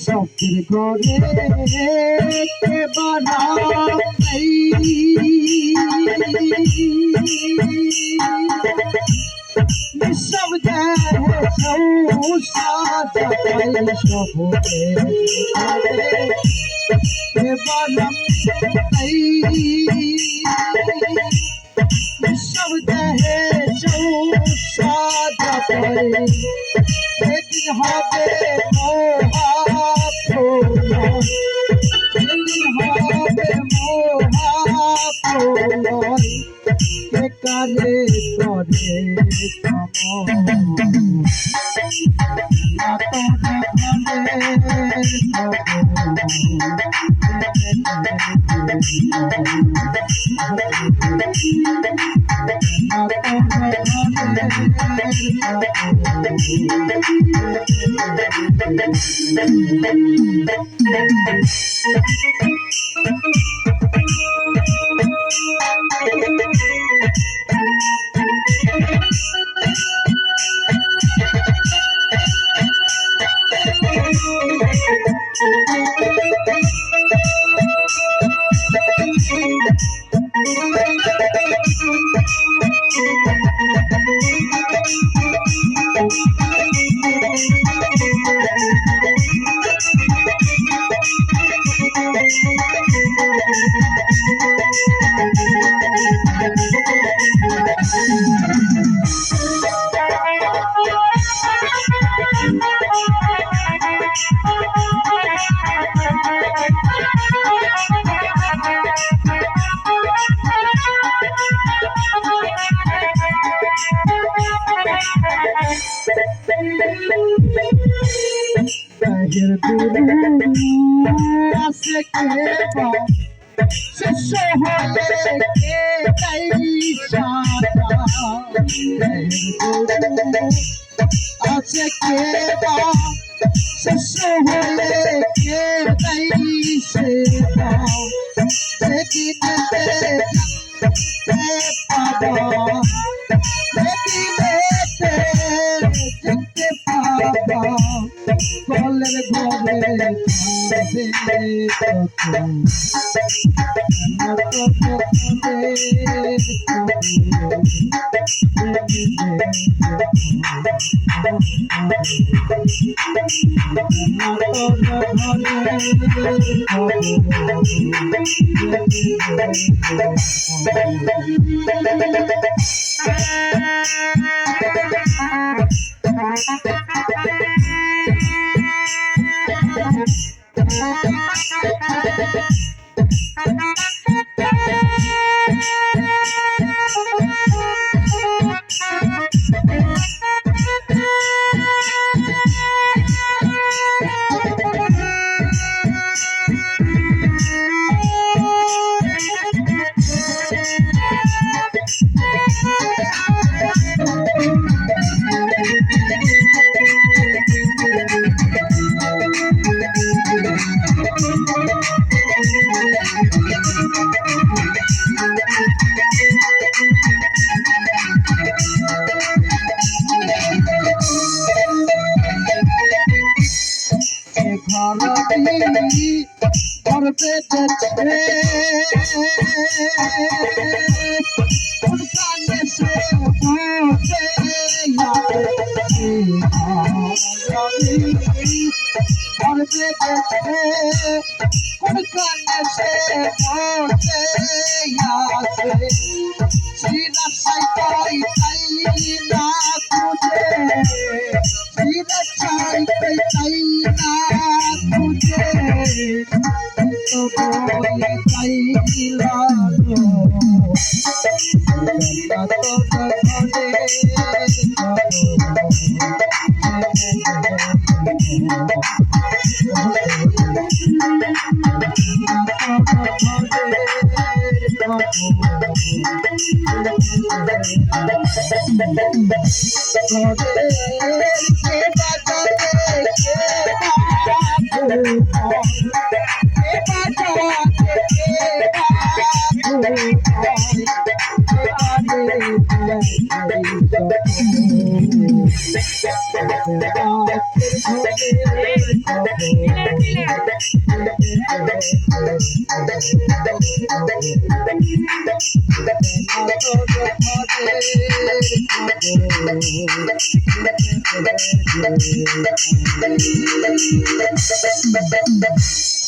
শখের ঘরে কে বানাই নিঃশব্দে সাজাই শহরে কে বানাই নিঃশব্দে সাজাই সেদিন হবে সেদিন হবে মহাপ্রলয় কে কালে করে আছে কে বা শেষ হলে কে তাই সাজা আছে কে বা শেষ হলে কে তাই সেবা সেদিনেতে জানতে পাবা সেদিনেতে জানতে পাবা কলের ঘরে ঘর বেঁধেছে কোন কানে সে বসে ঘর বেঁধেছে কোন কানে সে বসে আছে শ্রীরা সাইতাই তাই না খুঁজে শ্রীরা সাইতাই তাই না খুঁজে তো বলে তাই লাগো ঘরে Thank you.